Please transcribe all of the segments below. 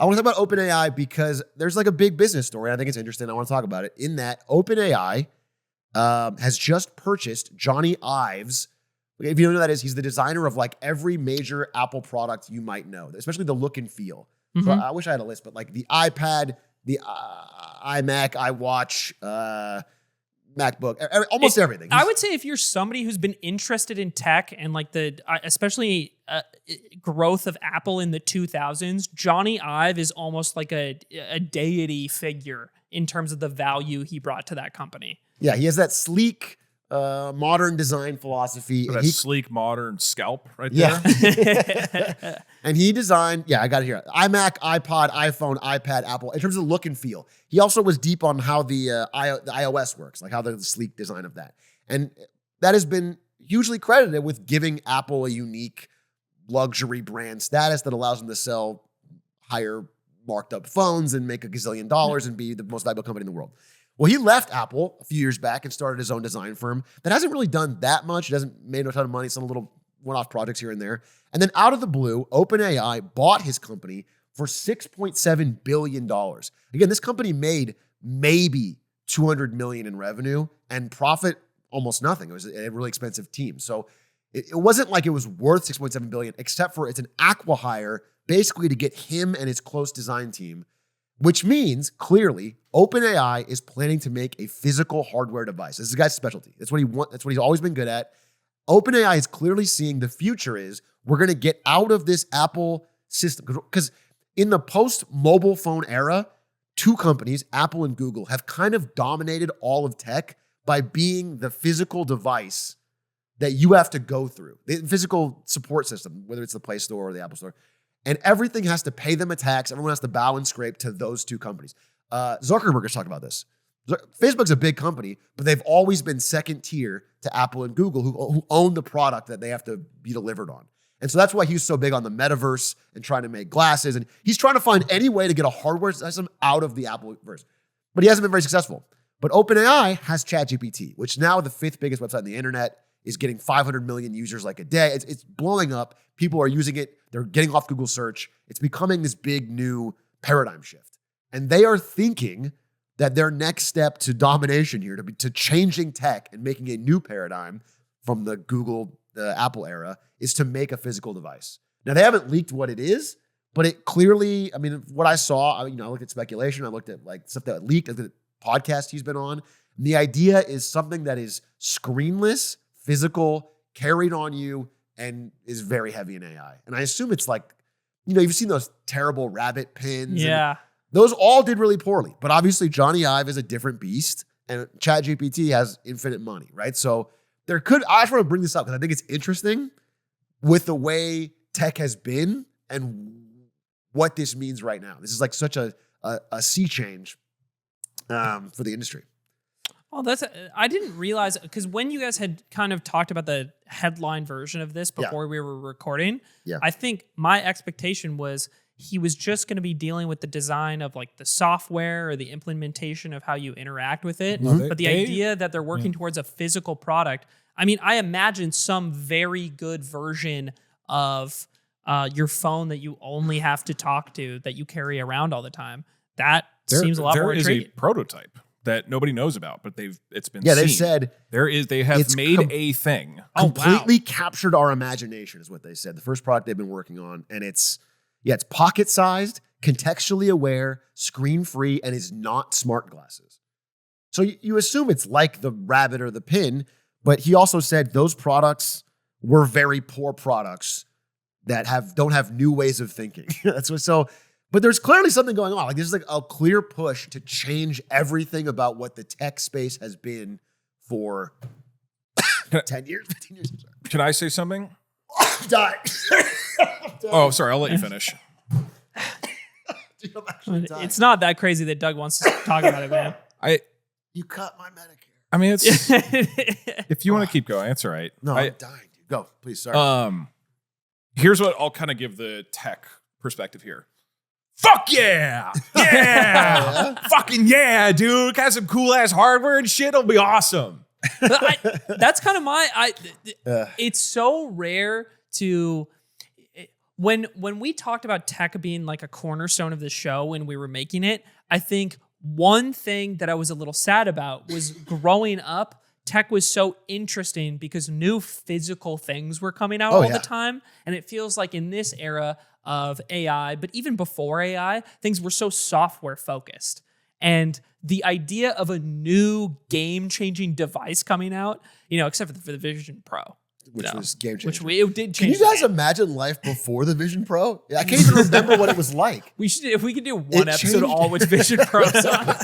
I want to talk about OpenAI because there's like a big business story. I think it's interesting. I want to talk about it in that OpenAI has just purchased Johnny Ives. If you don't know who that is, he's the designer of like every major Apple product you might know, especially the look and feel. So I wish I had a list, but like the iPad, the iMac, iWatch, MacBook, almost everything. I would say if you're somebody who's been interested in tech and like especially growth of Apple in the 2000s, Johnny Ive is almost like a deity figure in terms of the value he brought to that company. Yeah, he has that sleek, modern design philosophy. So that sleek, modern scalp right there. Yeah. And he designed, I got it here, iMac, iPod, iPhone, iPad, Apple, in terms of look and feel. He also was deep on how the iOS works, like how the sleek design of that. And that has been hugely credited with giving Apple a unique luxury brand status that allows them to sell higher marked up phones and make $1 gazillion and be the most valuable company in the world. Well, he left Apple a few years back and started his own design firm that hasn't really done that much. It hasn't made a ton of money, some little one-off projects here and there. And then out of the blue, OpenAI bought his company for $6.7 billion. Again, this company made maybe $200 million in revenue and profit almost nothing. It was a really expensive team. So it wasn't like it was worth $6.7 billion, except for it's an acqui-hire basically to get him and his close design team, which means clearly OpenAI is planning to make a physical hardware device. This is the guy's specialty. That's what he wants. That's what he's always been good at. OpenAI is clearly seeing the future is we're going to get out of this Apple system. Because in the post-mobile phone era, two companies, Apple and Google, have kind of dominated all of tech by being the physical device that you have to go through. The physical support system, whether it's the Play Store or the Apple Store. And everything has to pay them a tax. Everyone has to bow and scrape to those two companies. Zuckerberg is talking about this. Facebook's a big company, but they've always been second tier to Apple and Google, who own the product that they have to be delivered on. And so that's why he's so big on the metaverse and trying to make glasses. And he's trying to find any way to get a hardware system out of the Appleverse. But he hasn't been very successful. But OpenAI has ChatGPT, which now the 5th biggest website on the internet, is getting 500 million users like a day. It's blowing up. People are using it. They're getting off Google search. It's becoming this big new paradigm shift. And they are thinking that their next step to domination here, to changing tech and making a new paradigm from the Google, the Apple era, is to make a physical device. Now, they haven't leaked what it is, but it clearly, I mean, what I saw, I looked at speculation. I looked at like stuff that leaked, I looked at podcasts he's been on. And the idea is something that is screenless, physical, carried on you, and is very heavy in AI. And I assume it's like, you've seen those terrible rabbit pins. Yeah. Those all did really poorly. But obviously, Johnny Ive is a different beast, and ChatGPT has infinite money, right? So I just want to bring this up because I think it's interesting with the way tech has been and what this means right now. This is like such a sea change for the industry. Oh, I didn't realize, because when you guys had kind of talked about the headline version of this before we were recording, I think my expectation was he was just going to be dealing with the design of like the software or the implementation of how you interact with it. Mm-hmm. But the idea that they're working towards a physical product, I mean, I imagine some very good version of your phone that you only have to talk to, that you carry around all the time. That seems a lot more intriguing. There is a prototype that nobody knows about, but it's been seen. they've said they have made a thing. Completely captured our imagination is what they said. The first product they've been working on, and it's pocket-sized, contextually aware, screen-free, and is not smart glasses. So you assume it's like the rabbit or the pin, but he also said those products were very poor products that don't have new ways of thinking. But there's clearly something going on. Like this is like a clear push to change everything about what the tech space has been for 10 years, 15 years. Can I say something? Die. Oh, sorry. I'll let you finish. Dude, I'm actually dying. It's not that crazy that Doug wants to talk about it, man. You cut my Medicare. I mean, it's if you want to keep going, it's all right. No, I'm dying, dude. Go, please. Sorry. Here's what I'll kind of give the tech perspective here. Fuck yeah! Yeah! Fucking yeah, dude. Got some cool ass hardware and shit. It'll be awesome. That's kind of it's so rare to. when we talked about tech being like a cornerstone of the show when we were making it, I think one thing that I was a little sad about was growing up, tech was so interesting because new physical things were coming out all the time. And it feels like in this era of AI, but even before AI, things were so software focused. And the idea of a new game-changing device coming out, except for the Vision Pro. Which was game changing. It did change. Can you guys imagine life before the Vision Pro? I can't even remember what it was like. If we could do one episode all with Vision Pros on.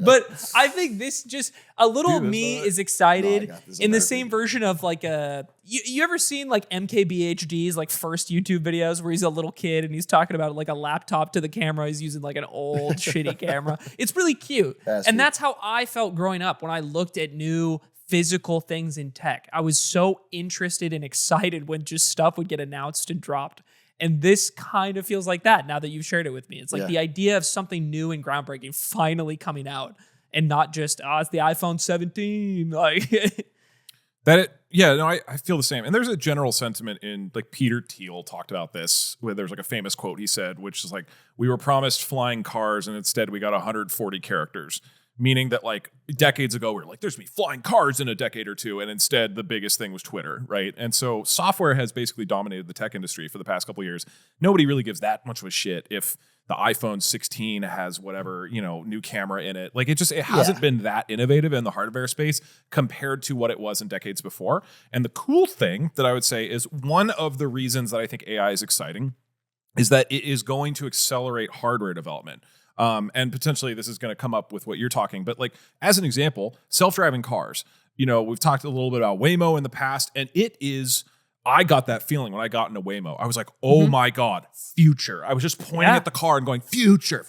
But I think this just a little me is excited in the same version of like you ever seen like MKBHD's like first YouTube videos where he's a little kid and he's talking about like a laptop to the camera. He's using like an old shitty camera. It's really cute. That's how I felt growing up when I looked at new physical things in tech. I was so interested and excited when just stuff would get announced and dropped. And this kind of feels like that now that you've shared it with me. It's like the idea of something new and groundbreaking finally coming out and not just, it's the iPhone 17. Like I feel the same. And there's a general sentiment in like Peter Thiel talked about this where there's like a famous quote he said, which is like, we were promised flying cars and instead we got 140 characters. Meaning that like decades ago, we were like, there's going to be flying cars in a decade or two. And instead, the biggest thing was Twitter, right? And so software has basically dominated the tech industry for the past couple of years. Nobody really gives that much of a shit if the iPhone 16 has whatever, new camera in it. Like it hasn't been that innovative in the hardware space compared to what it was in decades before. And the cool thing that I would say is one of the reasons that I think AI is exciting is that it is going to accelerate hardware development. And potentially this is going to come up with what you're talking, but like as an example, self-driving cars, we've talked a little bit about Waymo in the past, and I got that feeling when I got into Waymo. I was like, oh my God, future. I was just pointing at the car and going, future.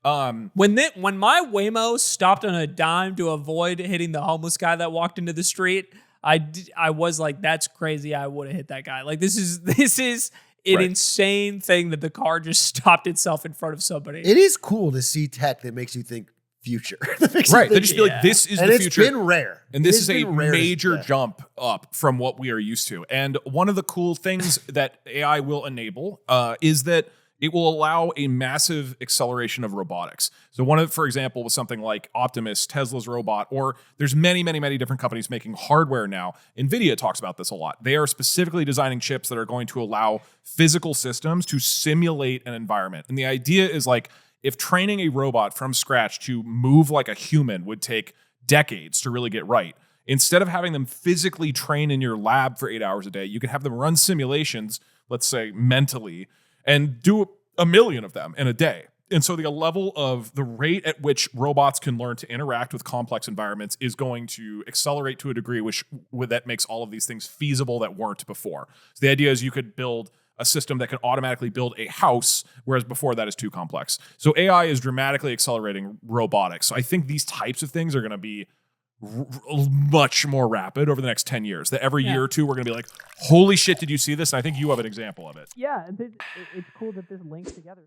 When my Waymo stopped on a dime to avoid hitting the homeless guy that walked into the street, I was like, that's crazy. I would have hit that guy. Like this is an insane thing that the car just stopped itself in front of somebody. It is cool to see tech that makes you think future. They just feel like this is the future. It's been rare. And this is a major jump up from what we are used to. And one of the cool things that AI will enable is that it will allow a massive acceleration of robotics. So for example, was something like Optimus, Tesla's robot, or there's many, many, many different companies making hardware now. NVIDIA talks about this a lot. They are specifically designing chips that are going to allow physical systems to simulate an environment. And the idea is like, if training a robot from scratch to move like a human would take decades to really get right, instead of having them physically train in your lab for 8 hours a day, you can have them run simulations, let's say mentally, and do 1 million of them in a day. And so the rate at which robots can learn to interact with complex environments is going to accelerate to a degree that makes all of these things feasible that weren't before. So the idea is you could build a system that can automatically build a house, whereas before that is too complex. So AI is dramatically accelerating robotics. So I think these types of things are going to be much more rapid over the next 10 years. That every year or two, we're going to be like, holy shit, did you see this? And I think you have an example of it. Yeah, it's cool that this links together.